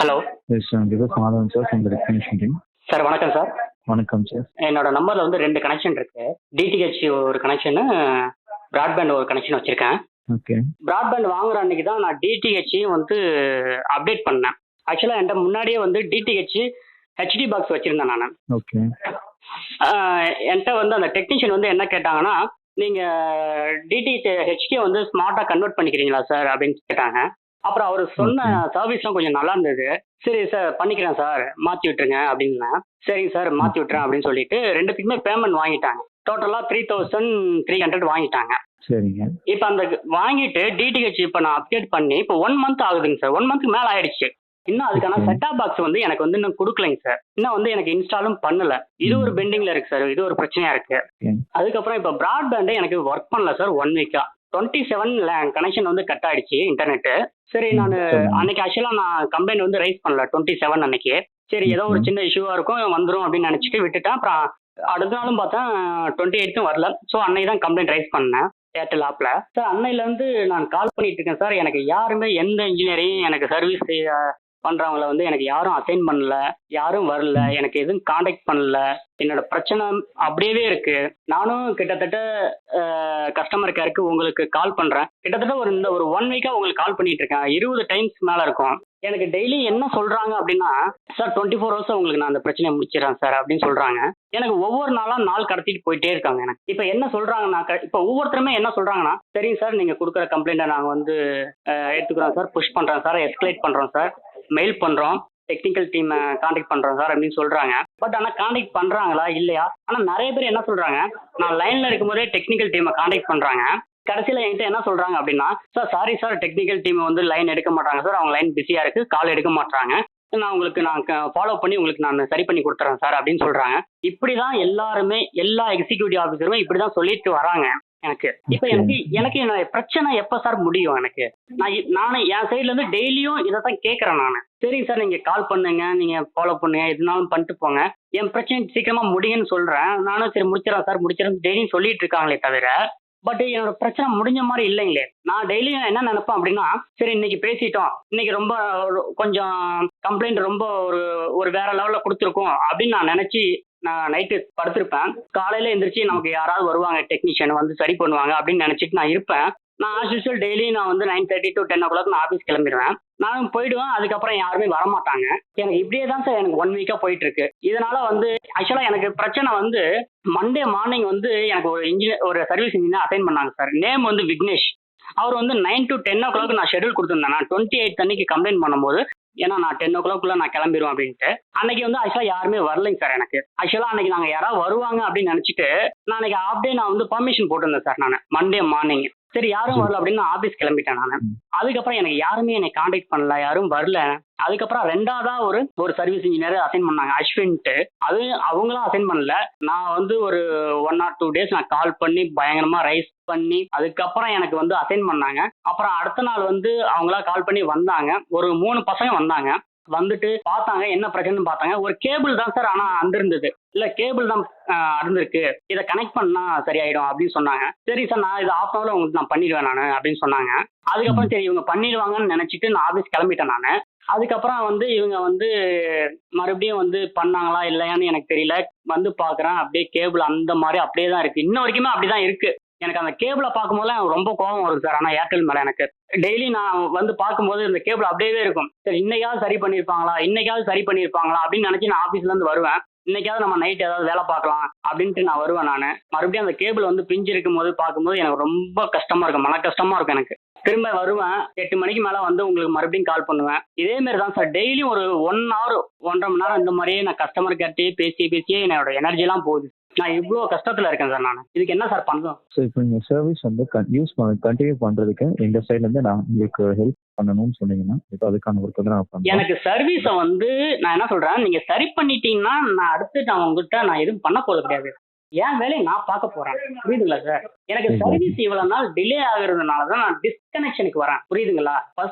Hello. Yes, this is Madhavan sir from the recognition team. Sir வணக்கம் sir. வணக்கம் sir. என்னோட நம்பர்ல வந்து 2 கனெக்ஷன் இருக்கு. டிடிஹெச் ஒரு கனெக்ஷனு, பிராட்பேண்ட் ஒரு கனெக்ஷன் வச்சிருக்கேன். ஓகே. பிராட்பேண்ட் வாங்குற அன்னைக்கு தான் நான் டிடிஹெச்சையும் வந்து அப்டேட் பண்ணேன். ஆக்சுவலா என்கிட்ட முன்னாடியே வந்து டிடிஹெச் ஹெச்டி பாக்ஸ் வச்சிருந்தேன் நான். ஓகே. என்கிட்ட வந்து அந்த டெக்னீஷியன் வந்து என்ன கேட்டாங்கன்னா, நீங்க டிடிஹெச் ஹெச்டியை வந்து ஸ்மார்ட்டா கன்வெர்ட் பண்ணிக்கிறீங்களா சார் அப்படின்னு கேட்டாங்க. அப்புறம் அவர் சொன்ன சர்வீஸ்லாம் கொஞ்சம் நல்லா இருந்தது. சரி சார் பண்ணிக்கிறேன் சார், மாற்றி விட்டுருங்க அப்படின்னா. சரிங்க சார் மாற்றி விட்டுறேன் அப்படின்னு சொல்லிட்டு ரெண்டுத்துக்குமே பேமெண்ட் வாங்கிட்டாங்க. டோட்டலாக 3300 வாங்கிட்டாங்க. சரிங்க. இப்போ அந்த வாங்கிட்டு டிடிஹெச் இப்போ நான் அப்டேட் பண்ணி இப்போ 1 மந்த் ஆகுதுங்க சார். 1 மந்த்துக்கு மேலே ஆயிடுச்சு. இன்னும் அதுக்கான செட்டாப் பாக்ஸ் வந்து எனக்கு வந்து இன்னும் கொடுக்கலைங்க சார். இன்னும் வந்து எனக்கு இன்ஸ்டாலும் பண்ணல. இது ஒரு பெண்டிங்ல இருக்கு சார். இது ஒரு பிரச்சனையா இருக்கு. அதுக்கப்புறம் இப்போ பிராட்பேண்டே எனக்கு ஒர்க் பண்ணல சார் 1 வீக்கா. 27 கனெக்ஷன் வந்து கட் ஆயிடுச்சு இன்டர்நெட்டு. சரி நான் அன்னைக்கு ஆக்சுவலாக நான் கம்ப்ளைண்ட் வந்து ரைஸ் பண்ணல 27 அன்னைக்கு. சரி ஏதோ ஒரு சின்ன இஷ்யூவா இருக்கும் வந்துடும் அப்படின்னு நினச்சிட்டு விட்டுட்டேன். அப்புறம் அடுத்த நாளும் பார்த்தா 28 வரல. ஸோ அன்னைக்கு தான் கம்ப்ளைண்ட் ரைஸ் பண்ணேன் ஏர்டெல் ஆப்பில். சார் அன்னையிலேருந்து நான் கால் பண்ணிட்டு இருக்கேன் சார். எனக்கு யாருமே எந்த இன்ஜினியரையும் எனக்கு சர்வீஸ் பண்றவங்கள வந்து எனக்கு யாரும் அசைன் பண்ணல, யாரும் வரல, எனக்கு எதுவும் காண்டாக்ட் பண்ணல. என்னோட பிரச்சனை அப்படியே இருக்கு. நானும் கிட்டத்தட்ட கஸ்டமர் கேருக்கு உங்களுக்கு கால் பண்றேன். கிட்டத்தட்ட ஒரு 1 வீக்கா உங்களுக்கு கால் பண்ணிட்டு இருக்கேன். 20 டைம்ஸ் மேல இருக்கும். எனக்கு டெய்லி என்ன சொல்றாங்க அப்படின்னா, சார் 24 ஹவர்ஸ் உங்களுக்கு நான் அந்த பிரச்சனையை முடிச்சிடறேன் சார் அப்படின்னு சொல்றாங்க. எனக்கு ஒவ்வொரு நாளா நாள் கடத்திட்டு போயிட்டே இருக்காங்க. எனக்கு இப்ப என்ன சொல்றாங்கன்னா, இப்ப ஒவ்வொருத்தருமே என்ன சொல்றாங்கன்னா, சரிங்க சார் நீங்க கொடுக்குற கம்ப்ளைண்ட்டை நாங்க வந்து எடுத்துக்கிறோம் சார், புஷ் பண்றோம் சார், எஸ்கலேட் பண்றோம் சார், மெயில் பண்றோம், டெக்னிக்கல் டீமை காண்டாக்ட் பண்றோம் சார் அப்படின்னு சொல்றாங்க. பட் ஆனால் காண்டாக்ட் பண்றாங்களா இல்லையா? ஆனால் நிறைய பேர் என்ன சொல்றாங்க, நான் லைன்ல இருக்கும்போதே டெக்னிக்கல் டீமை காண்டாக்ட் பண்றாங்க. கடைசியில் என்கிட்ட என்ன சொல்றாங்க அப்படின்னா, sir sorry sir technical team வந்து லைன் எடுக்க மாட்டாங்க சார், அவங்க லைன் பிஸியா இருக்கு, கால் எடுக்க மாட்டாங்க, நான் ஃபாலோ பண்ணி உங்களுக்கு நான் சரி பண்ணி கொடுத்துறேன் சார் அப்படின்னு சொல்றாங்க. இப்படிதான் எல்லாருமே எல்லா எக்ஸிக்யூட்டிவ் ஆஃபீஸருமே இப்படிதான் சொல்லிட்டு வராங்க எனக்கு. இப்ப எனக்கு பிரச்சனை எப்ப சார் முடியும்? எனக்கு நானே என் சைட்ல இருந்து டெய்லியும் இதைத்தான் கேட்கறேன் நான். சரிங்க சார் நீங்க கால் பண்ணுங்க, நீங்க ஃபாலோ பண்ணுங்க, எதுனாலும் பண்ணிட்டு போங்க, என் பிரச்சனை சீக்கிரமா முடியுன்னு சொல்றேன். நானும் சரி முடிச்சிடறேன் சார் முடிச்சிடறேன் டெய்லியும் சொல்லிட்டு இருக்காங்களே தவிர, பட் என்னோட பிரச்சனை முடிஞ்ச மாதிரி இல்லைங்களே. நான் டெய்லியும் என்ன நினைப்பேன் அப்படின்னா, சரி இன்னைக்கு பேசிட்டோம், இன்னைக்கு ரொம்ப கொஞ்சம் கம்ப்ளைண்ட் ரொம்ப ஒரு வேற லெவல்ல கொடுத்துருக்கோம் அப்படின்னு நான் நினைச்சு நான் நைட்டு படுத்திருப்பேன். காலையில எந்திரிச்சு நமக்கு யாராவது வருவாங்க டெக்னீஷியன் வந்து சரி பண்ணுவாங்க அப்படின்னு நினைச்சிட்டு நான் இருப்பேன். நான் ஆஸ் யூஸ்வல் டெய்லி நான் வந்து 9:30 to 10 o'clock நான் ஆஃபீஸ் கிளம்பிடுவேன். நானும் போயிடுவேன். அதுக்கப்புறம் யாருமே வரமாட்டாங்க. எனக்கு இப்படியே தான் சார் எனக்கு 1 வீக்கா போயிட்டு இருக்கு. இதனால வந்து ஆக்சுவலா எனக்கு பிரச்சனை வந்து மண்டே மார்னிங் வந்து எனக்கு ஒரு சர்வீஸ் இன்ஜினியர் அசைன் பண்ணாங்க சார். நேம் வந்து விக்னேஷ். அவர் வந்து 9 to 10 o'clock நான் ஷெட்யூல் கொடுத்துருந்தேன். நான் 28 அன்னைக்கு கம்ப்ளைண்ட் பண்ணும்போது, ஏன்னா நான் 10 o'clock நான் கிளம்பிடுவேன் அப்படின்ட்டு. அன்னைக்கு வந்து ஆக்சுவலா யாருமே வரலைங்க சார் எனக்கு. ஆக்சுவலா அன்னைக்கு நாங்க யாராவது வருவாங்க அப்படின்னு நினைச்சிட்டு நான் அன்னைக்கு ஹாஃப் டே நான் வந்து பர்மிஷன் போட்டிருந்தேன் சார் நான் மண்டே மார்னிங். சரி யாரும் வரல அப்படின்னு நான் ஆஃபீஸ் கிளம்பிட்டேன் நான். அதுக்கப்புறம் எனக்கு யாருமே என்னை காண்டாக்ட் பண்ணல, யாரும் வரல. அதுக்கப்புறம் 2ஆவதா ஒரு சர்வீஸ் இன்ஜினியர் அசைன் பண்ணாங்க அஸ்வின்ட்டு. அது அவங்களும் அசைன் பண்ணல. நான் வந்து ஒரு 1 or 2 days நான் கால் பண்ணி பயங்கரமா ரைஸ் பண்ணி அதுக்கப்புறம் எனக்கு வந்து அசைன் பண்ணாங்க. அப்புறம் அடுத்த நாள் வந்து அவங்களா கால் பண்ணி வந்தாங்க. ஒரு 3 பசங்க வந்தாங்க. வந்துட்டு பார்த்தாங்க என்ன பிரச்சனைன்னு பார்த்தாங்க. ஒரு கேபிள் தான் சார் ஆனா அந்திருந்தது. இல்ல கேபிள் தான் அறுந்திருக்கு, இதை கனெக்ட் பண்ணா சரியாயிடும் அப்படின்னு சொன்னாங்க. சரி சார் நான் இது half an hourல உங்களுக்கு நான் பண்ணிடுவேன் நான் அப்படின்னு சொன்னாங்க. அதுக்கப்புறம் சரி இவங்க பண்ணிடுவாங்கன்னு நினைச்சிட்டு நான் ஆஃபீஸ் கிளம்பிட்டேன் நான். அதுக்கப்புறம் வந்து இவங்க வந்து மறுபடியும் வந்து பண்ணாங்களா இல்லையான்னு எனக்கு தெரியல. வந்து பார்க்குறேன் அப்படியே கேபிள் அந்த மாதிரி அப்படியே தான் இருக்கு. இன்ன வரைக்குமே அப்படிதான் இருக்கு. எனக்கு அந்த கேபிளை பார்க்கும்போது ரொம்ப கோபம் வருது சார். ஆனால் ஏர்டெல் மேலே எனக்கு டெய்லி நான் வந்து பார்க்கும்போது இந்த கேபிள் அப்படியே இருக்கும். சரி இன்னைக்காவது சரி பண்ணியிருப்பாங்களா அப்படின்னு நினச்சி நான் ஆஃபீஸ்லேருந்து வருவேன். இன்னைக்காவது நம்ம நைட் ஏதாவது வேலை பார்க்கலாம் அப்படின்ட்டு நான் வருவேன் நான். மறுபடியும் அந்த கேபிள் வந்து பிஞ்சு இருக்கும் போது பார்க்கும்போது எனக்கு ரொம்ப கஷ்டமா இருக்கும், மன கஷ்டமா இருக்கும் எனக்கு. திரும்ப வருவேன் 8 மணிக்கு மேலே வந்து உங்களுக்கு மறுபடியும் கால் பண்ணுவேன். இதே மாதிரி தான் சார் டெய்லியும் ஒரு 1 hour 1.5 மணி நேரம் இந்த மாதிரியே நான் கஸ்டமர் கேர்ட்டே பேசியே என்னோட எனர்ஜிலாம் போகுது. நான் இவ்வளோ கஷ்டத்தில் இருக்கேன் சார் நான். இதுக்கு என்ன சார் பண்ணணும்? ஸோ இப்போ நீங்கள் சர்வீஸ் வந்து கண்டினியூ பண்ணுறதுக்கு எங்கள் சைட்லேருந்து நான் உங்களுக்கு ஹெல்ப் பண்ணணும்னு சொன்னீங்கன்னா இப்போ அதுக்கான ஒர்க் வந்து நான் பண்ணுறேன். எனக்கு சர்வீஸை வந்து நான் என்ன சொல்கிறேன், நீங்கள் சரி பண்ணிட்டீங்கன்னா நான் அடுத்து நான் உங்ககிட்ட நான் எதுவும் பண்ண போகிறது கிடையாது. என் வேலையை நான் பார்க்க போறேன். புரியுதுங்களா சார்? எனக்கு சர்வீஸ் இவ்வளவு நாள் டிலே ஆகுறதுனால தான் நான் டிஸ்கனெக்ஷனுக்கு வரேன். புரியுதுங்களா?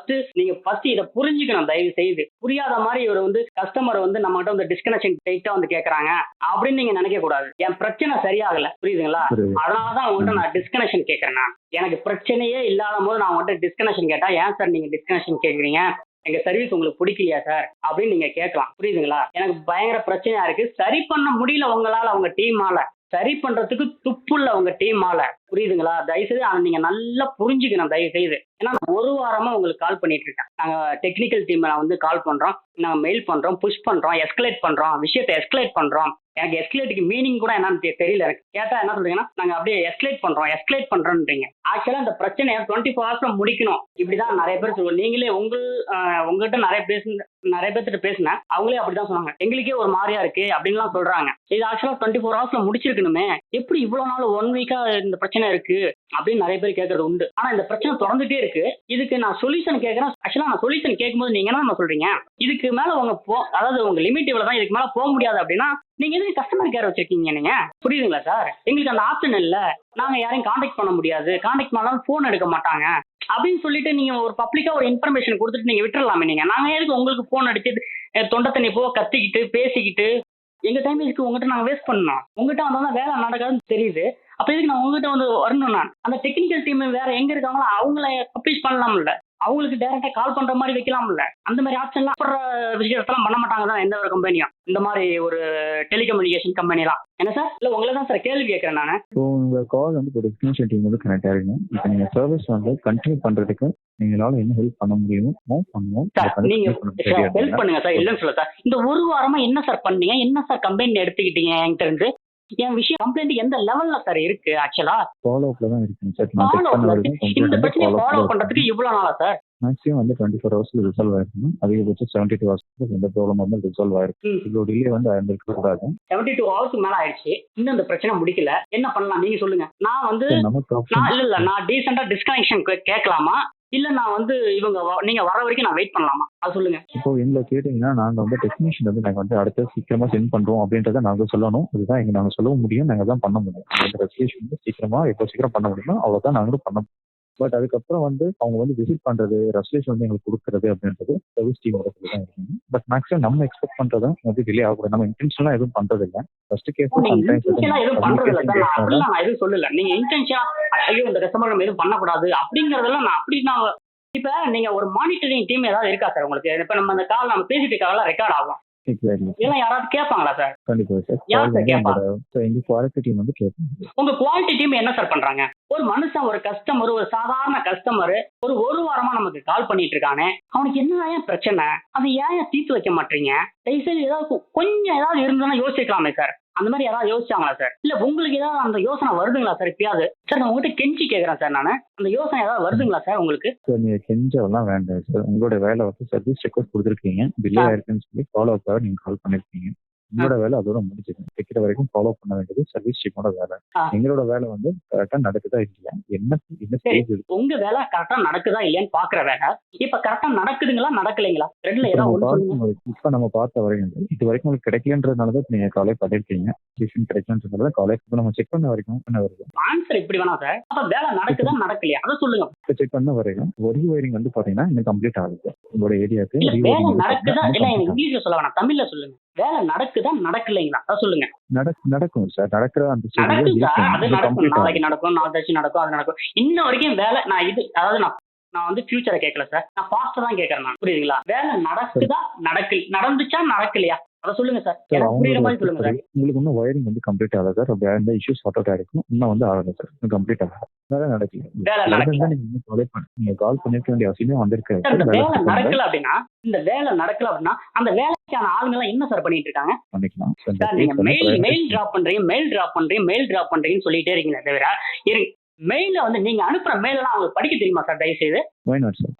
நீங்க இதை புரிஞ்சுக்கணும் தயவு செய்து. புரியாத மாதிரி இவர் வந்து கஸ்டமர் வந்து நம்ம கிட்ட வந்து டிஸ்கனெக்ஷன் டைட்டா வந்து கேட்கறாங்க அப்படின்னு நீங்க நினைக்க கூடாது. என் பிரச்சனை சரியாகல. புரியுதுங்களா? அதனாலதான் உங்ககிட்ட நான் டிஸ்கனெக்ஷன் கேட்கறேன். நான் எனக்கு பிரச்சனையே இல்லாத போது நான் உங்ககிட்ட டிஸ்கனெக்ஷன் கேட்டா ஏன் சார் நீங்க டிஸ்கனெக்ஷன் கேட்குறீங்க? எங்க சர்வீஸ் உங்களுக்கு பிடிக்கலையா சார் அப்படின்னு நீங்க கேட்கலாம். புரியுதுங்களா? எனக்கு பயங்கர பிரச்சனையா இருக்கு. சரி பண்ண முடியல உங்களால, உங்க டீமால. சரி பண்றதுக்கு துப்புல்ல உங்க டீமால. புரியுதுங்களா? தயவுசெய்து அதை நீங்க நல்லா புரிஞ்சுக்கணும் தயவுசெய்து. ஏன்னா நான் ஒரு வாரமா உங்களுக்கு கால் பண்ணிட்டு இருக்கேன். நாங்க டெக்னிக்கல் டீம் வந்து கால் பண்றோம், நாங்க மெயில் பண்றோம், புஷ் பண்றோம், எஸ்கலேட் பண்றோம், விஷயத்தை எஸ்கலேட் பண்றோம். எனக்கு எஸ்கலேட்டுக்கு மீனிங் கூட என்னன்னு தெரியல. எனக்கு கேட்டா என்ன சொல்றீங்கன்னா, நாங்க அப்படியே எஸ்கலேட் பண்றோம்ன்றீங்க. ஆக்சுவலா இந்த பிரச்சனையை 24 ஹவர்ஸ்ல முடிக்கணும். இப்படிதான் நிறைய பேர் சொல்லுவோம். நீங்களே உங்ககிட்ட நிறைய பேர்த்திட்ட பேசினேன். அவங்களே அப்படிதான் சொன்னாங்க. எங்களுக்கே ஒரு மாதிரியா இருக்கு அப்படின்லாம் சொல்றாங்க. இது ஆக்சுவலா 24 ஹவர்ஸ்ல முடிச்சிருக்கணுமே. எப்படி இவ்வளவு நாள் 1 வீக்கா இந்த பிரச்சனை இருக்கு அப்படின்னு நிறைய பேர் கேட்கறது உண்டு. ஆனா இந்த பிரச்சனை தொடர்ந்துட்டே இருக்கு. இதுக்கு நான் சொல்யூஷன் கேட்கறேன். ஆக்சுவலா நான் சொல்யூஷன் கேட்கும்போது நீங்க என்ன சொல்றீங்க, இதுக்கு மேல அதாவது உங்க லிமிட் இவ்வளவுதான், இதுக்கு மேல போக முடியாது அப்படின்னா நீங்க எதுக்கு கஸ்டமர் கேர் வச்சிருக்கீங்க நீங்க? புரியுதுங்களா சார்? எங்களுக்கு அந்த ஆப்ஷன் இல்ல. நாங்க யாரையும் காண்டாக்ட் பண்ண முடியாது. காண்டாக்ட் பண்ணாலும் போன் எடுக்க மாட்டாங்க அப்படின்னு சொல்லிட்டு நீங்க ஒரு பப்ளிக்கா ஒரு இன்ஃபர்மேஷன் கொடுத்துட்டு நீங்க விட்டுறலாமே. நாங்க எதுக்கு உங்களுக்கு போன் அடிச்சு தொண்டை தண்ணி போ கத்திக்கிட்டு பேசிக்கிட்டு எங்க டைம் இதுக்கு உங்ககிட்ட நாங்க வேஸ்ட் பண்ணோம். உங்ககிட்ட வந்தா வேலை நடக்காதுன்னு தெரியுது. அப்ப எதுக்கு நான் உங்ககிட்ட வந்து வரணும்? நான் அந்த டெக்னிக்கல் டீம் வேற எங்க இருக்காங்களோ அவங்கள பப்ளிஷ் பண்ணலாம்ல, அவங்களுக்கு டைரக்டா கால் பண்ற மாதிரி வைக்கலாம்ல. அந்த மாதிரி ஆப்ஷன்லாம் அப்புறம் விஷயத்தெல்லாம் பண்ண மாட்டாங்க தான் எந்த ஒரு கம்பெனியும். இந்த மாதிரி ஒரு டெலிகம்யூனிகேஷன் கம்பெனிலாம். என்ன சார்? இல்ல உங்களை தான் சார் கேள்வி கேட்கறேன் நானு. ஸோ உங்க கால் வந்து இப்போ டெஸ்டினேஷன் டீம் வந்து கனெக்ட் ஆகிருங்க. இப்போ நீங்க சர்வீஸ் வந்து கண்டினியூ பண்றதுக்கு நீங்களால என்ன ஹெல்ப் பண்ண முடியுமோ பண்ணுவோம். சார் நீங்க ஹெல்ப் பண்ணுங்க சார். இல்லைன்னு சொல்ல சார். இந்த ஒரு வாரமா என்ன சார் பண்ணீங்க? என்ன சார் கம்பெனி எடுத்துக்கிட்டீங்க என்கிட்ட இருந்து? என் விஷயம் கம்ப்ளைண்ட் எந்த லெவல்ல சார் இருக்கு? ஆக்சுவலா ஃபாலோ அப்ல தான் இருக்குங்க சார். இந்த பிரச்சனையை ஃபாலோ பண்றதுக்கு இவ்வளவு நாளா சார்? மேக்ஸிமம் வந்து 24 ஹவர்ஸ்ல ரிசால்வ் ஆயிருக்கும். அதிகபட்சம் 72 ஹவர்ஸ் எந்த ப்ராப்ளம் வந்து ரிசால்வ் ஆயிருக்கும். இவ்வளோ டிலே வந்து இருந்திருக்க கூடாது. 72 ஹவர்ஸ்க்கு மேல ஆயிடுச்சு, இன்னும் இந்த பிரச்சனை முடிக்கல. என்ன பண்ணலாம் நீங்க சொல்லுங்க. நான் வந்து நான் டீசெண்டா டிஸ்கனெக்ஷன் கேட்கலாமா, இல்ல நான் வந்து நீங்க வர வரைக்கும் நான் வெயிட் பண்ணலாமா? அது சொல்லுங்க. இப்போ எங்களை கேட்டீங்கன்னா நாங்க வந்து டெக்னீஷியன் வந்து நாங்க வந்து அடுத்த சீக்கிரமா சென்ட் பண்றோம் அப்படின்றத நாங்க சொல்லணும். இதுதான் நாங்க சொல்லவும் முடியும், நாங்க தான் பண்ண முடியும். அந்த ரெஜிஸ்ட்ரேஷன் வந்து சீக்கிரமா எப்போ சீக்கிரம் பண்ண முடியுமோ அவ்வளவுதான் நாங்களும் பண்ண முடியும். பட் அதுக்கப்புறம் வந்து அவங்க வந்து விசிட் பண்றது, ரெஜிஸ்ட்ரேஷன் வந்து எங்களுக்கு கொடுக்கறது அப்படின்றது சர்வீஸ் டீமோட தான் இருக்குங்க. பட் மேக்ஸிமம் நம்ம எக்ஸ்பெக்ட் பண்றதும் வந்து டிலே ஆகக்கூடாது. நம்ம இன்டென்ஷனலா எதுவும் பண்றது இல்லை. ஃபர்ஸ்ட் கேஸ் எதுவும் சொல்லல. நீங்க இன்டென்ஷனா ஐயோ இந்த கஸ்டமர் நம்ம எதுவும் பண்ணக்கூடாது அப்படிங்கறதெல்லாம் நான் இப்ப நீங்க ஒரு மானிட்டரிங் டீம் ஏதாவது இருக்கா சார் உங்களுக்கு? இப்ப நம்ம அந்த கால் நம்ம பேசிட்டு இருக்காங்கல்ல ரெக்கார்ட் ஆகும். இதெல்லாம் யாராவது கேட்பாங்களா சார்? கண்டிப்பா சார். யார் சார் கேட்பாங்க? எங்க குவாலிட்டி டீம் வந்து கேட்பாங்க. உங்க குவாலிட்டி டீம் என்ன சார் பண்றாங்க? ஒரு மனுஷன், ஒரு கஸ்டமர், ஒரு சாதாரண கஸ்டமர் ஒரு வாரமா நமக்கு கால் பண்ணிட்டு இருக்கானே, அவனுக்கு என்ன பிரச்சனை? அதை ஏன் தீர்த்து வைக்க மாட்டீங்க? தயவுசெய்து ஏதாவது இருந்ததுன்னா யோசிக்கலாமே சார். அந்த மாதிரி யாராவது யோசிச்சாங்களா சார்? இல்ல உங்களுக்கு ஏதாவது அந்த யோசனை வருதுங்களா சார்? இப்பயாவது சார் நான் உங்ககிட்ட கெஞ்சி கேட்கறேன் சார். நானு அந்த யோசனை ஏதாவது வருதுங்களா சார் உங்களுக்கு? சார் நீங்க கெஞ்செல்லாம் வேண்டாம் சார். உங்களோட வேலை வந்து சர்வீஸ் ரெக்வஸ்ட் கொடுத்துருக்கீங்க, டிலே ஆயிருக்குன்னு சொல்லி ஃபாலோ அப் நீங்க கால் பண்ணிருக்கீங்க. உங்களோட வேலை அதோட முடிஞ்சுது. தைக்கிற வரைக்கும் ஃபாலோ பண்ண வேண்டியது சர்வீஸ் டீமோட வேலை. எங்களோட வேலை வந்து கரெக்டா நடக்குதா இல்லையா, என்ன ஸ்டேஜ் இருக்கு, உங்க வேலை கரெக்டா நடக்குதா இல்லையான்னு பாக்குற வேலை. இப்ப கரெக்டா நடக்குதுங்களா நடக்கலைங்களா? ரெண்டுல ஏதாவது இப்ப நம்ம பார்த்த வரைக்கும் இது வரைக்கும் உங்களுக்கு கிடைக்கலன்றதுனாலதான் நீங்க காலே பண்ணிருக்கீங்க. கிடைக்கலன்றதுனால காலே நம்ம செக் பண்ண வரைக்கும் என்ன வருது ஆன்சர் இப்படி வேணாம் சார். அப்ப வேலை நடக்குதா நடக்கலையா அதை சொல்லுங்க. செக் பண்ண வரைக்கும் ஒரு ஒயரிங் வந்து பாத்தீங்கன்னா இன்னும் கம்ப்ளீட் ஆகுது உங்களோட ஏரியாவுக்கு. வேலை நடக்குதா இல்ல, இங்கிலீஷ்ல சொல்ல வேணாம், தமிழ்ல சொல்லுங்க. வேலை நடக்குதா நடக்கலைங்களா அதை சொல்லுங்க. நடக்கும் சார். நடக்கிற அந்த அது நடக்கும், நாளைக்கு நடக்கும், நாளைக்கு நடக்கும், அது நடக்கும். இன்ன வரைக்கும் வேலை அதாவது நான் வந்து ஃபியூச்சரை கேட்கல சார், நான் பாஸ்ட் தான் கேட்கறேன். நான் புரியுதுங்களா? வேலை நடக்குதா நடந்துச்சா நடக்கலையா அதை சொல்லுங்க சார். புரியுற மாதிரி சொல்லுங்க சார். உங்களுக்கு இன்னும் வயரிங் வந்து கம்ப்ளீட் ஆகல சார். அப்படி அந்த இஷ்யூஸ் சார்ட் அவுட் ஆயிருக்கும். இன்னும் வந்து ஆகல சார். இன்னும் கம்ப்ளீட் ஆகல. வேலை நடக்கல. நீங்க கால் பண்ணிருக்க வேண்டிய அவசியமே வந்திருக்காரு. வேலை நடக்கல அப்படின்னா அந்த வேலைக்கான ஆளுங்க எல்லாம் என்ன சார் பண்ணிட்டு இருக்காங்க? பண்ணிக்கலாம் சார். நீங்க மெயில் டிராப் பண்றீங்கன்னு சொல்லிட்டே இருக்கீங்க தவிர மெயில வந்து நீங்க அனுப்புற மெயில் எல்லாம் அவங்க படிக்க தெரியுமா சார்? தயவு செய்து.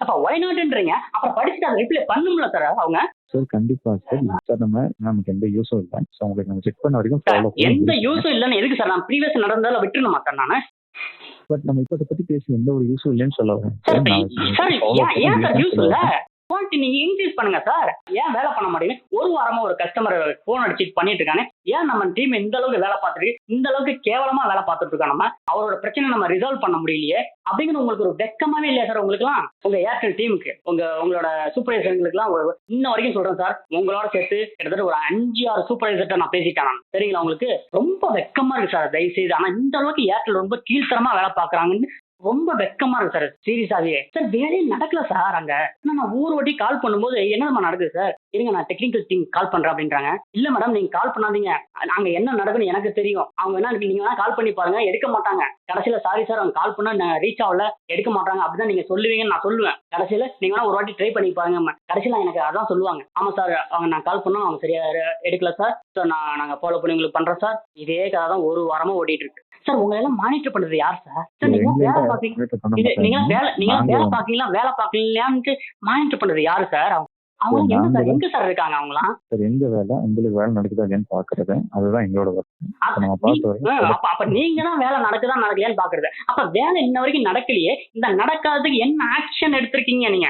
அப்ப ஒய் நாட்ன்றீங்க, அப்புறம் படிச்சுட்டு அதை ரிப்ளை பண்ணும்ல சார் அவங்க? சார் கண்டிப்பா சார். சார் நமக்கு எந்த யூஸும் இல்லை. ஸோ உங்களுக்கு நம்ம செக் பண்ண வரைக்கும் ஃபாலோ எந்த யூஸும் இல்லைன்னு எதுக்கு சார் நான் ப்ரீவியஸ் நடந்தாலும் விட்டுணுமா சார் நானு? பட் நம்ம இப்ப பத்தி பேசி எந்த ஒரு யூஸும் இல்லைன்னு சொல்ல வரேன் சார். ஏன் சார் யூஸ் இல்ல? குவாலிட்டி நீங்க இன்க்ரீஸ் பண்ணுங்க சார். ஏன் வேலை பண்ண மாட்டேங்குது? ஒரு வாரமா ஒரு கஸ்டமர் போன் அடிச்சு பண்ணிட்டு இருக்கானே, ஏன் நம்ம டீம் இந்த அளவுக்கு வேலை பார்த்துட்டு இந்த அளவுக்கு கேவலமா வேலை பார்த்துட்டு இருக்கோம்? நம்ம அவரோட பிரச்சனை நம்ம ரிசால்வ் பண்ண முடியலையே அப்படிங்கிற உங்களுக்கு ஒரு வெக்கமாவே இல்லையா சார்? உங்களுக்குலாம் உங்க ஏர்டெல் டீமுக்கு உங்களோட சூப்பர்வைசர்களுக்குலாம் இன்ன வரைக்கும் சொல்றேன் சார், உங்களோட சேர்த்து கிட்டத்தட்ட ஒரு 5-6 சூப்பர்வைசர்ட்ட நான் பேசிட்டேன் நான். சரிங்களா? உங்களுக்கு ரொம்ப வெக்கமா இருக்கு சார். தயவு செய்து. ஆனா இந்த அளவுக்கு ஏர்டெல் ரொம்ப கீழ்த்தரமா வேலை பார்க்கறாங்கன்னு ரொம்ப வெக்கமா இருக்கு சார். சீரியஸாவே. சார் வேலையே நடக்கல சார் அங்க. ஆனா நான் ஒவ்வொரு வாட்டி கால் பண்ணும்போது என்னம்மா நடக்குது சார்? இருங்க நான் டெக்னிக்கல் டீம் கால் பண்றேன் அப்படின்றாங்க. இல்ல மேடம் நீங்க கால் பண்ணாதீங்க. அங்க என்ன நடக்குன்னு எனக்கு தெரியும். அவங்க என்ன நீங்க வேணா கால் பண்ணி பாருங்க எடுக்க மாட்டாங்க. கடைசியில சாரி சார் அவங்க கால் பண்ணா ரீச் ஆகல எடுக்க மாட்டாங்க அப்படிதான் நீங்க சொல்லுவீங்கன்னு நான் சொல்லுவேன். கடைசியில நீங்க வேணா ஒரு வாட்டி ட்ரை பண்ணி பாருங்க. கடைசியில எனக்கு அதான் சொல்லுவாங்க. ஆமா சார் அவங்க நான் கால் பண்ணா அவங்க சரியா எடுக்கல சார். சார் நாங்க ஃபாலோ பண்ணி உங்களுக்கு பண்றோம் சார். இதே கதை தான் ஒரு வாரமா ஓடிட்டு இருக்கு. சார் உங்களை எல்லாம் மானிட்டர் பண்றது யார் சார்? சார் நீங்க வேலை பாக்கீங்க வேலை பாக்கீங்களா வேலை பாக்கலையான்ட்டு மானிட்டர் பண்றது யாரு சார்? அவங்க எங்க சார் எங்க சார் இருக்காங்க அவங்களாம்? சார் எங்க வேலை உங்களுக்கு வேலை நடக்குதா இல்லையான்னு பாக்குறது அதுதான் எங்களோட ஒர்க். அப்ப நீங்க தான் வேலை நடக்குதா நடக்கலையான்னு பாக்குறது. அப்ப வேலை இன்ன வரைக்கும் நடக்கலையே. இந்த நடக்காததுக்கு என்ன ஆக்ஷன் எடுத்திருக்கீங்க நீங்க?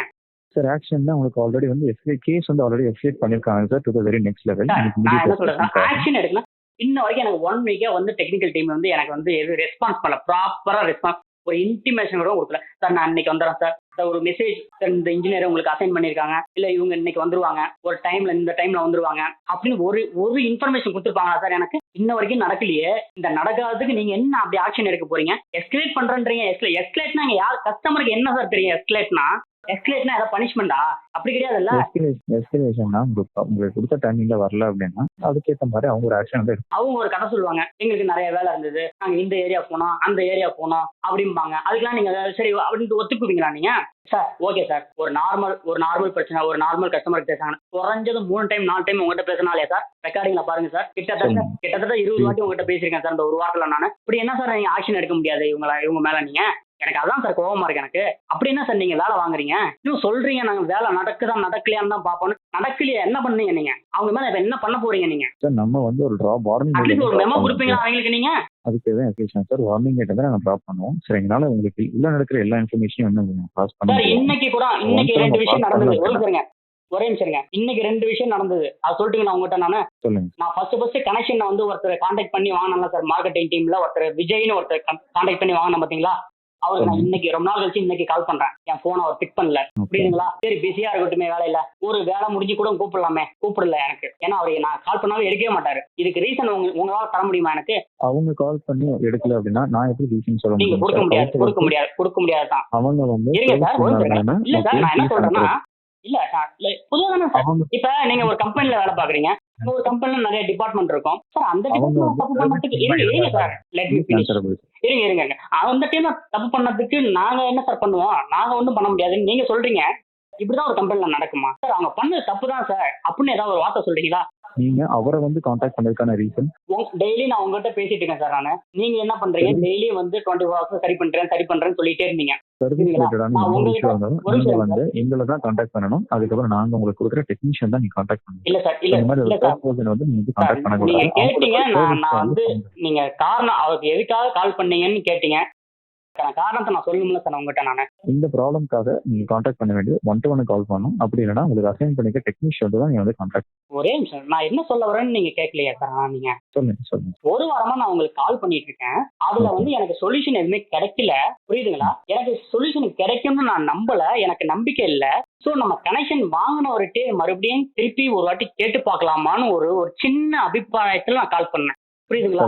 சார் ஆக்ஷன் தான் உங்களுக்கு ஆல்ரெடி வந்து கேஸ் வந்து ஆல்ரெடி எஸ்கலேட் பண்ணிருக்காங்க sir to the very next level. நான் என்ன சொல்றேன் ஆக்ஷன் எடுக்கணும். இன்ன வரைக்கும் எனக்கு 1 வீக்கா வந்து டெக்னிக்கல் டீம் வந்து எனக்கு வந்து எதுவும் ரெஸ்பான்ஸ் பண்ணல. ப்ராப்பரா ரெஸ்பான்ஸ் ஒரு இன்டிமேஷன் கூட கொடுக்கல. சார் நான் இன்னைக்கு வந்துடுறேன் சார். ஒரு மெசேஜ் இந்த இன்ஜினியர் உங்களுக்கு அசைன் பண்ணிருக்காங்க. இல்ல இவங்க இன்னைக்கு வந்துருவாங்க. ஒரு டைம்ல இந்த டைம்ல வந்துருவாங்க அப்படின்னு ஒரு இன்ஃபர்மேஷன் கொடுத்துருப்பாங்களா சார் எனக்கு? இன்ன வரைக்கும் நடக்கலையே. இந்த நடக்காததுக்கு நீங்க என்ன அப்படி ஆக்ஷன் எடுக்க போறீங்க? எஸ்கலேட் பண்றேன்றீங்க. எஸ்கலேட்னா யார் கஸ்டமருக்கு என்ன சார் தெரியும்? எஸ்கலேட்னா ஏதாவது பனிஷ்மெண்டா? அப்படி கிடையாதுல்ல. எஸ்கலேஷன்னா உங்களுக்கு கொடுத்த டைமிங்ல வரல அப்படின்னா அதுக்கேற்ற மாதிரி அவங்க ஒரு ஆக்ஷன் வந்து அவங்க ஒரு கதை சொல்லுவாங்க. எங்களுக்கு நிறைய வேலை இருந்தது. நாங்க இந்த ஏரியா போனோம் அந்த ஏரியா போனோம் அப்படிம்பாங்க. அதுக்கெல்லாம் நீங்க சரி அப்படின்னு ஒத்துக்குவீங்களா நீங்க? சார் ஓகே சார் ஒரு நார்மல் பிரச்சனை ஒரு நார்மல் கஸ்டமருக்கு பேசுறாங்க. குறைஞ்சது 3 டைம் 4 டைம் உங்ககிட்ட பேசினாலே சார் ரெக்கார்டிங்ல பாருங்க சார். கிட்டத்தட்ட 20 வாட்டி உங்ககிட்ட பேசியிருக்கேன் சார் இந்த ஒரு வாரத்துல. நானு இப்படி என்ன சார் நீங்க ஆக்ஷன் எடுக்க முடியாது இவங்க மேல? நீங்க எனக்கு அதான் சார் கோவமா இருக்கு எனக்கு. அப்படி என்ன சார் நீங்க வேலை வாங்குறீங்க? இன்னும் சொல்றீங்க நாங்க வேலை நடக்குதா நடக்கலையான்னு தான் பாப்போம். நடக்கலையா என்ன பண்ணீங்க நீங்க? அவங்க மேல இப்ப என்ன பண்ண போறீங்க நீங்க? சார் நம்ம வந்து ஒரு டிராப் வார்னிங் அட்லீஸ்ட் ஒரு மெமோ கொடுப்பீங்களா அவங்களுக்கு நீங்க? அதுக்கு தான் எக்ஸேஷன் சார் வார்னிங் கேட்டா தான் நாங்க டிராப் பண்ணுவோம். சரிங்கனால உங்களுக்கு உள்ள நடக்கிற எல்லா இன்ஃபர்மேஷனும் வந்து பாஸ் பண்ணுங்க சார். இன்னைக்கு 2 விஷயம் நடந்தது. ஒரே நிமிஷம். இன்னைக்கு 2 விஷயம் நடந்தது. அது சொல்லிட்டீங்க உங்ககிட்ட நானு சொல்லுங்க. நான் ஃபர்ஸ்ட் கனெக்ஷன் வந்து ஒருத்தர் கான்டாக்ட் பண்ணி வாங்கினா சார். மார்க்கெட்டிங் டீம்ல ஒருத்தர் விஜய்னு ஒருத்தர் கான்டாக்ட் பண்ணி வாங்கினா பாத்தீங்களா? அவருக்கு நான் இன்னைக்கு ரொம்ப நாள் கழிச்சு இன்னைக்கு கால் பண்றேன். என் போன் அவர் பிக் பண்ணல. புரியுதுங்களா? சரி பிஸியா இருக்கட்டுமே வேலையில ஒரு வேலை முடிஞ்சு கூட கூப்பிடல எனக்கு. ஏன்னா அவரு நான் கால் பண்ணாலும் எடுக்கவே மாட்டாரு. இதுக்கு ரீசன் உங்களால தர முடியுமா எனக்கு? அவங்க கால் பண்ணி எடுக்கல அப்படின்னா நான் எப்படி ரீசன் சொல்ல முடியும்? நீங்க கொடுக்க முடியாது தான். அவங்க வந்து இருங்க சார் இல்ல சார் நான் என்ன சொல்றேன்னா இல்ல பொதுவாக தானே சார். இப்ப நீங்க ஒரு கம்பெனில வேலை பாக்குறீங்க. ஒரு கம்பெனில நிறைய டிபார்ட்மெண்ட் இருக்கும் சார். அந்த டிபார்ட்மெண்ட் தப்பு பண்ணதுக்கு இருங்க சார் லெட் மீ ஃபினிஷ். இருங்க அந்த டைம்ல தப்பு பண்ணதுக்கு நாங்க என்ன சார் பண்ணுவோம்? நாங்க ஒன்றும் பண்ண முடியாதுன்னு நீங்க சொல்றீங்க. இப்படிதான் ஒரு கம்பெனில நடக்குமா சார்? அவங்க பண்ணது தப்பு தான் சார் அப்படின்னு ஏதாவது ஒரு வார்த்தை சொல்றீங்களா? நீங்க அவரை வந்து கான்டாக்ட் பண்ணதுக்கான ரீசன் டெய்லி நான் உங்ககிட்ட பேசிட்டு இருக்கேன் சார். நானு நீங்க என்ன பண்றீங்க? டெய்லி வந்து 24 hours சரி பண்றேன்னு சொல்லிட்டே இருந்தீங்க. வந்து எங்களை தான் கான்டாக்ட் பண்ணணும். அதுக்கப்புறம் நாங்க உங்களுக்கு கொடுக்குற டெக்னீஷியன் தான் நீங்க கான்டாக்ட் பண்ணணும். இல்ல சார் வந்து நீங்க கான்டாக்ட் பண்ணக்கூடாது. நீங்க கேட்டீங்க நான் வந்து நீங்க காரணம் அவருக்கு எதுக்காக கால் பண்ணீங்கன்னு கேட்டீங்க. காரணத்தை நான் சொல்லணும்ல சார் உங்ககிட்ட. நானு இந்த ப்ராப்ளம்காக நீங்க கான்டாக்ட் பண்ண வேண்டியது 1-to-1 கால் பண்ணணும். அப்படி இல்லைன்னா உங்களுக்கு அசைன் பண்ணிக்க டெக்னீஷியன் தான் நீங்க வந்து கான்டாக்ட். ஒரே நிமிஷம் நான் என்ன சொல்ல வரேன்னு நீங்க கேட்கலையா சார்? நீங்க சொல்லுங்க. ஒரு வாரமா நான் உங்களுக்கு கால் பண்ணிட்டு இருக்கேன். அதுல வந்து எனக்கு சொல்யூஷன் எதுவுமே கிடைக்கல. புரியுதுங்களா? எனக்கு சொல்யூஷன் கிடைக்கும்னு நான் நம்பல. எனக்கு நம்பிக்கை இல்ல. சோ நம்ம கனெக்ஷன் வாங்கினவர்கிட்ட மறுபடியும் திருப்பி ஒரு வாட்டி கேட்டு பார்க்கலாமான்னு ஒரு சின்ன அபிப்பிராயத்துல நான் கால் பண்ணேன். புரியுதுங்களா?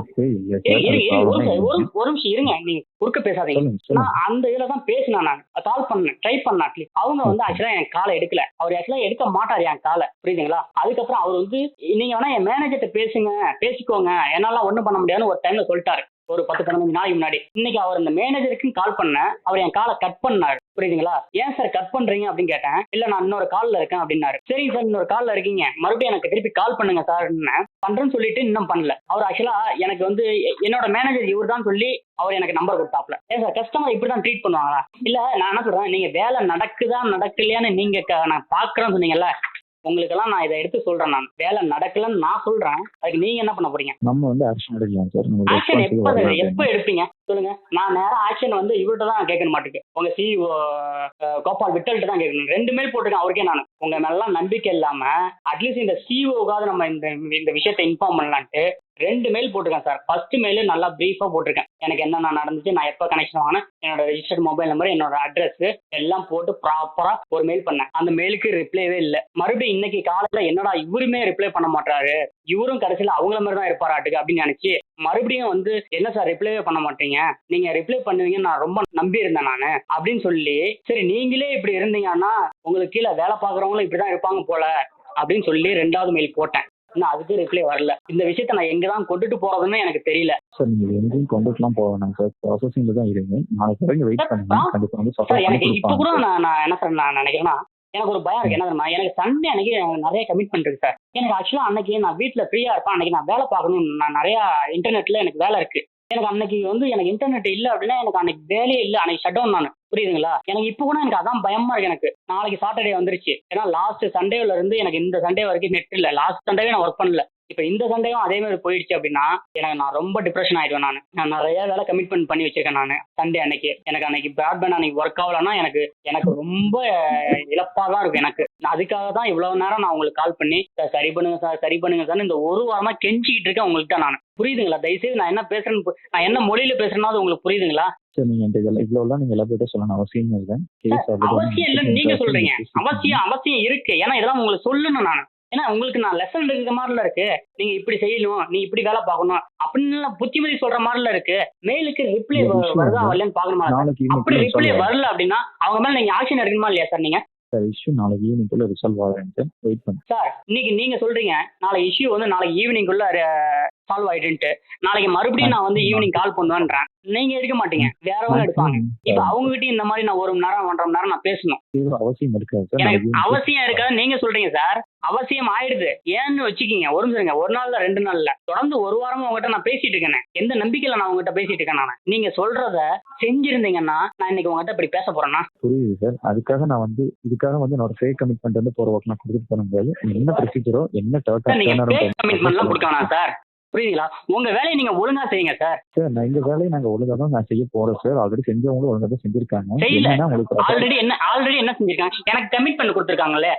ஒரு நிமிஷம் இருங்க. நீங்க குறுக்க பேசாதீங்க. நான் அந்த இதுலதான் பேசினேன். நான் கால் பண்ணேன் ட்ரை பண்ண. அட்லீஸ்ட் அவங்க வந்து ஆக்சுவலா என் காலை எடுக்கல. அவர் ஆக்சுவலா எடுக்க மாட்டாரு என் காலை. புரியுதுங்களா? அதுக்கப்புறம் அவர் வந்து நீங்க வேணா என் மேனேஜர்கிட்ட பேசிக்கோங்க என்னால ஒண்ணும் பண்ண முடியாதுன்னு ஒரு டைம்ல சொல்லிட்டாரு. ஒரு 10-15 நாளைக்கு முன்னாடி. இன்னைக்கு அவர் இந்த மேனேஜருக்கு கால் பண்ண அவர் என் காலை கட் பண்ணாரு. புரியுதுங்களா? ஏன் சார் கட் பண்றீங்க அப்படின்னு கேட்டேன். இல்ல நான் இன்னொரு கால்ல இருக்கேன் அப்படின்னாரு. சரி சார் இன்னொரு கால்ல இருக்கீங்க மறுபடியும் எனக்கு திருப்பி கால் பண்ணுங்க சார் பண்றேன்னு சொல்லிட்டு இன்னும் பண்ணல. அவர் ஆக்சுவலா எனக்கு வந்து என்னோட மேனேஜர் இவர் தான் சொல்லி அவர் எனக்கு நம்பர் கொடுத்தாப்ல. ஏன் சார் கஸ்டமர் இப்படிதான் ட்ரீட் பண்ணுவாங்களா? இல்ல நான் என்ன சொல்றேன், நீங்க வேலை நடக்குதா நடக்கலையான்னு நீங்க நான் பாக்குறேன்னு சொன்னீங்கல்ல. உங்களுக்கெல்லாம் நான் இதை எடுத்து சொல்றேன். நான் வேலை நடக்கலன்னு நான் சொல்றேன். அதுக்கு நீங்க என்ன பண்ண போறீங்க? நம்ம வந்து ஆக்ஷன் எடுக்கலாம் சார். ஆக்ஷன் எப்ப எடுப்பீங்க சொல்லுங்க. நான் நேரம் ஆக்ஷன் வந்து இவர்கிட்ட தான் கேட்கணும் மாட்டுக்கு. உங்க சிஇஓ கோபால் விட்டல்கிட்ட தான் கேட்கணும். 2 மெயில் போட்டிருக்கேன் அவருக்கே. நான் உங்க மேலாம் நம்பிக்கை இல்லாம அட்லீஸ்ட் இந்த சிஇஓக்காவது நம்ம இந்த விஷயத்தை இன்ஃபார்ம் பண்ணலான்ட்டு 2 மெயில் போட்டிருக்கேன் சார். ஃபர்ஸ்ட் மெயில் நல்லா பிரீஃபா போட்டிருக்கேன். எனக்கு என்னென்ன நடந்துச்சு, நான் எப்ப கனெக்ஷன் வாங்கினேன், என்னோட ரெஜிஸ்டர்ட் மொபைல் நம்பர், என்னோட அட்ரஸ் எல்லாம் போட்டு ப்ராப்பரா ஒரு மெயில் பண்ணேன். அந்த மெயிலுக்கு ரிப்ளைவே இல்ல. மறுபடியும் இன்னைக்கு காலையில என்னடா இவருமே ரிப்ளை பண்ண மாட்டாரு, இவரும் கடைசியில அவங்கள மாதிரி தான் இருப்பாராட்டுக்கு அப்படின்னு நினைச்சு மறுபடியும் வந்து என்ன சார் ரிப்ளைவே பண்ண மாட்டீங்க, நீங்க ரிப்ளை பண்ணுவீங்கன்னு நான் ரொம்ப நம்பி இருந்தேன் நானு அப்படின்னு சொல்லி, சரி நீங்களே இப்படி இருந்தீங்கன்னா உங்களுக்கு கீழே வேலை பாக்குறவங்களும் இப்படிதான் இருப்பாங்க போல அப்படின்னு சொல்லி 2வது மெயில் போட்டேன். இன்னும் அதுக்கு ரிப்ளை வரல. இந்த விஷயத்த நான் எங்கதான் கொண்டுட்டு போறதுன்னு எனக்கு தெரியல சார். நீங்க எங்கேயும் கொண்டுட்டுலாம் போக வேணாம் சார். ப்ராசஸிங்ல தான் இருங்க. நாளைக்கு வரைக்கும் வெயிட் பண்ணுங்க. கண்டிப்பா வந்து சார். சப்போர்ட் பண்ணி எனக்கு இப்ப கூட கொடுப்பாங்க. நான் என்ன சார் நான் நினைக்கிறேன்னா, எனக்கு ஒரு பயம் இருக்கு. என்ன தெரியுமா, எனக்கு சண்டே அன்னைக்கு நிறைய கமிட்மெண்ட் இருக்கு சார். எனக்கு ஆக்சுவலா அன்னைக்கு நான் வீட்டுல ஃப்ரீயா இருப்பேன். அன்னைக்கு நான் வேலை பார்க்கணும். நான் நிறைய இன்டர்நெட்ல எனக்கு வேலை இருக்கு. எனக்கு அன்னைக்கு வந்து எனக்கு இன்டர்நெட் இல்ல அப்படின்னா எனக்கு அன்னைக்கு வேலையே இல்ல. அன்னைக்கு ஷட் டவுன். நான் புரியுதுங்களா? எனக்கு இப்ப கூட எனக்கு அதான் பயமா இருக்கு. எனக்கு நாளைக்கு சாட்டர்டே வந்துருச்சு. ஏன்னா லாஸ்ட் சண்டேல இருந்து எனக்கு இந்த சண்டே வரைக்கும் நெட் இல்ல. லாஸ்ட் சண்டேவே நான் ஒர்க் பண்ணல. இப்ப இந்த சண்டேவும் அதே மாதிரி போயிடுச்சு அப்படின்னா நான் ரொம்ப டிப்ரெஷன் ஆயிடுவேன். நான் நிறைய வேலை கமிட்மெண்ட் பண்ணி வச்சிருக்கேன். நான் சண்டே அன்னைக்கு எனக்கு அன்னைக்கு பிராட்பேண்ட் அன்னைக்கு ஒர்க் ஆகலன்னா எனக்கு ரொம்ப இழப்பா தான் இருக்கும். எனக்கு நான் அதுக்காக தான் இவ்வளவு நேரம் நான் உங்களுக்கு கால் பண்ணி சார் சரி பண்ணுங்க சார், சரி பண்ணுங்க சார் இந்த ஒரு வாரமா கெஞ்சிக்கிட்டு இருக்கேன் உங்கள்கிட்ட. நான் புரியுதுங்களா? தயவுசெய்து நான் என்ன பேசுறேன்னு நான் என்ன மொழியில பேசுறேன்னா அது உங்களுக்கு புரியுதுங்களா? சார் நீங்க என்கிட்ட இதெல்லாம் இவ்வளவுலாம் நீங்க எல்லார்கிட்ட சொல்லணும் அவசியமே இல்லை. கேஸ் ஆல்ரெடி அவசியம் இல்லைன்னு நீங்க சொல்றீங்க. அவசியம் இருக்கு. ஏன்னா இதெல்லாம் உங்களுக்கு சொல்லணும். நான் ஏன்னா உங்களுக்கு நான் லெசன் இருக்கிற மாதிரில இருக்கு. நீங்க இப்படி செய்யணும், நீ இப்படி வேலை பார்க்கணும் அப்படின்னு புத்திமதி சொல்ற மாதிரில இருக்கு. மெயிலுக்கு ரிப்ளை வருதா வரலன்னு பாக்கணுமா? நாளைக்கு அப்படி ஈவினிங் ரிப்ளை வரல அப்படின்னா அவங்க மேல நீங்க ஆக்ஷன் எடுக்கணுமா இல்லையா சார்? நீங்க சார் இஷ்யூ நாளைக்கு ஈவினிங்குள்ள ரிசால்வ் ஆகிறேன் சார். வெயிட் பண்ணுங்க சார். இன்னைக்கு நீங்க சொல்றீங்க நாளைக்கு இஷ்யூ வந்து நாளைக்கு ஈவினிங்குள்ள சால்வ் ஆயிடுன்ட்டு. நாளைக்கு மறுபடியும் நான் வந்து ஈவினிங் கால் பண்ணுவேன்றேன். நீங்க எடுக்க மாட்டீங்க, வேறவங்க எடுப்பாங்க. இப்ப அவங்க கிட்டயும் இந்த மாதிரி நான் 1 மணி நேரம் 1.5 மணி நேரம் நான் பேசணும். அவசியம் இருக்காது சார். எனக்கு அவசியம் இருக்காது நீங்க சொல்றீங்க சார். அவசியம் ஆயிடுது ஏன்னு வச்சுக்கீங்க. ஒரு நாள்ல 2 நாள்ல தொடர்ந்து 1 வாரமா உங்ககிட்ட நான் பேசிட்டு இருக்கேன். எந்த நம்பிக்கையில நான் உங்ககிட்ட பேசிட்டு இருக்கேன்? நான் நீங்க சொல்றத செஞ்சிருந்தீங்கன்னா நான் இன்னைக்கு உங்ககிட்ட இப்படி பேச போறேன்னா? புரியுது சார். இதுக்காக வந்து என்னோட ஃபேக் கமிட்மெண்ட் வந்து போற ஒர்க் நான் கொடுத்துட்டு போற முடியாது. என்ன ப்ரொசீஜரோ என்ன நீங்க ஃபேக் கமிட்மெண்ட்லாம் கொடுக்க வேணாம் சார். புரியுதுங்களா? உங்க வேலையை நீங்க ஒழுங்கா செய்யுங்க சார். சார் நான் எங்க வேலையை நாங்க ஒழுங்கா தான் நான் செய்ய போறோம் சார். ஆல்ரெடி செஞ்சவங்களும் ஒழுங்கா தான் செஞ்சிருக்காங்க. செய்யல. என்னன்னா உங்களுக்கு ஆல்ரெடி என்ன செஞ்சிருக்காங்க? எனக்கு கமிட்மெண்ட் கொடுத்துருக்காங்களே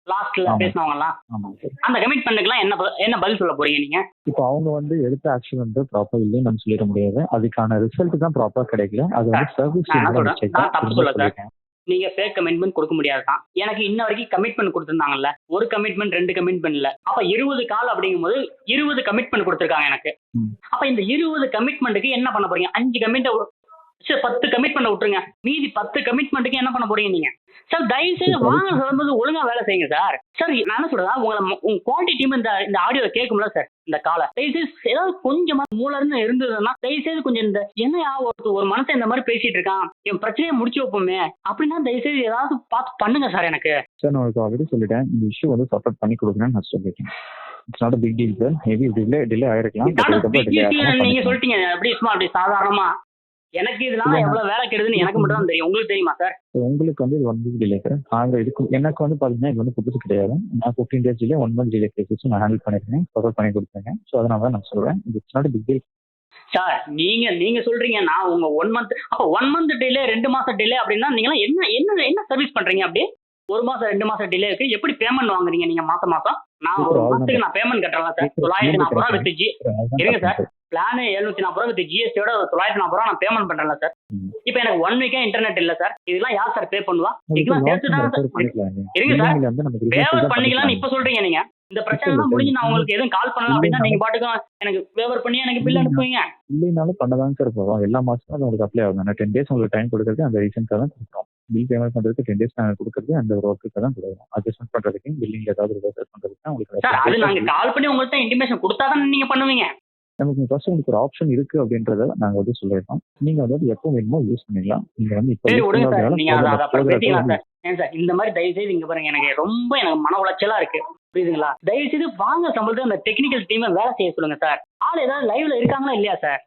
லாஸ்ட்ல பேசினவங்கலாம். ஆமாம் சார். அந்த கமிட்மெண்ட்டுக்குலாம் என்ன பதில் சொல்ல போறீங்க நீங்க? இப்போ அவங்க வந்து எடுத்த ஆக்ஷன் வந்து ப்ராப்பர் இல்லைன்னு நம்ம சொல்லிட முடியாது. அதுக்கான ரிசல்ட் தான் ப்ராப்பரா கிடைக்கல. அது வந்து சர்வீஸ் நான் தப்பு சொல்ல சார். நீங்க ஃபேக் கமிட்மெண்ட் கொடுக்க முடியாது தான். எனக்கு இன்ன வரைக்கும் கமிட்மெண்ட் கொடுத்துருந்தாங்கல்ல. ஒரு கமிட்மெண்ட் 2 கமிட்மெண்ட் இல்ல. அப்ப 20 கால் அப்படிங்கும்போது 20 கமிட்மெண்ட் கொடுத்துருக்காங்க எனக்கு. அப்ப இந்த 20 கமிட்மெண்ட்டுக்கு என்ன பண்ண போறீங்க? 5 கமிட்மெண்ட் 10 கமிட்மெண்ட் விட்டுருங்க. மீதி 10 கமிட்மெண்ட்டுக்கு என்ன பண்ண போறீங்க நீங்க? சார் தயவு செய்து வாங்க சொல்லும்போது ஒழுங்கா வேலை செய்யுங்க சார். சார் நான் என்ன சொல்றேன், உங்க குவாலிட்டி டீம் இந்த ஆடியோ கேட்கும்ல சார், இந்த காலை தயவு செய்து ஏதாவது கொஞ்சமா மூல இருந்து இருந்ததுன்னா தயவு செய்து கொஞ்சம் இந்த என்னையா ஒரு மனசை இந்த மாதிரி பேசிட்டு இருக்கான், என் பிரச்சனையை முடிச்சு வைப்போமே அப்படின்னா தயவு செய்து ஏதாவது பார்த்து பண்ணுங்க சார். எனக்கு சார் நான் ஆல்ரெடி சொல்லிட்டேன், இந்த இஷ்யூ வந்து சப்போர்ட் பண்ணி கொடுக்கணும்னு நான் சொல்லிட்டேன். It's not a big deal சார். ஹெவி டிலே ஆயிருக்கலாம். நீங்க சொல்லிட்டீங்க அப்படி சும்மா அப்படி சாதாரணமா. எனக்கு இதனால எவ்வளவு வேலை கெடுதுன்னு எனக்கு மட்டும் தான் தெரியும். உங்களுக்கு தெரியுமா சார்? உங்களுக்கு வந்து இது 1 வீக் டிலே சார். நாங்க எனக்கு வந்து பாத்தீங்கன்னா இது வந்து புதுசு கிடையாது. நான் 15 days delay 1 month delay cases நான் ஹேண்டில் பண்ணிருக்கேன், சப்போர்ட் பண்ணி கொடுத்துருக்கேன். ஸோ அதனால தான் நான் சொல்றேன், it's not a big deal sir. நீங்க சொல்றீங்க நான் உங்க 1 month அப்ப 1 month டிலே 2 மாசம் டிலே அப்படின்னா நீங்க என்ன சர்வீஸ் பண்றீங்க? அப்படியே 1 மாசம் 2 மாசம் டிலே இருக்கு. எப்படி பேமெண்ட் வாங்குறீங்க நீங்க மாசம்? நான் ஒரு மாசத்துக்கு நான் பேமெண்ட் கட்டலாம் சார். 940 ரூபா வித் ஜி இருங்க சார். பிளான் 740 ரூபா வித் ஜிஎஸ்டியோட 940 ரூபா நான் பேமெண்ட் பண்றேன் சார். இப்போ எனக்கு 1 வீக்கா இன்டர்நெட் இல்ல சார். இதெல்லாம் யார் சார் பே பண்ணுவா? இதெல்லாம் சேர்த்து தான் இருங்க சார். ஃபேவர் பண்ணிக்கலாம்னு இப்ப சொல்றீங்க நீங்க. இந்த பிரச்சனை முடிஞ்சு நான் உங்களுக்கு எதுவும் கால் பண்ணலாம் அப்படின்னா நீங்க பாட்டுக்கும் எனக்கு ஃபேவர் பண்ணி எனக்கு பில் அனுப்புவீங்க. இல்லைனாலும் பண்ணதான் சார் போவோம். எல்லா மாசமும் அது உங்களுக்கு அப்ளை ஆகும். 10 days உங்களுக்கு டைம் கொடுக்கறது அந்த ரீசன்க்காக தான் கொடுக்குறோம். பில் பேமெண்ட் பண்றதுக்கு 10 days நாங்கள் கொடுக்கறது அந்த ஒரு ஒர்க்குக்கு தான் கொடுக்குறோம். அட்ஜஸ்ட்மெண்ட் பண்றதுக்கு பில்லிங் ஏதாவது ரிவர்ஸ் பண்றதுக்கு உங்களுக்கு சார். அது நாங்க கால் பண்ணி உங்கள்கிட்ட இன்டிமேஷன் கொடுத்தா தான் நீங்க பண்ணுவீங்க. நமக்கு ஃபர்ஸ்ட் உங்களுக்கு ஒரு ஆப்ஷன் இருக்கு அப்படின்றத நாங்க வந்து சொல்லிருக்கோம். நீங்க வந்து எப்போ வேணுமோ யூஸ் பண்ணிக்கலாம். நீங்க வந்து இப்போ ஏன் சார் இந்த மாதிரி தயவு செய்து இங்க பாருங்க, எனக்கு மன உளைச்சலா இருக்கு. புரியுதுங்களா? தயவு செய்து வாங்க சம்பளத்துக்கு அந்த டெக்னிக்கல் டீமை வேலை செய்ய சொல்லுங்க சார். ஆள் ஏதாவது லைவ்ல இருக்காங்களா இல்லையா சார்?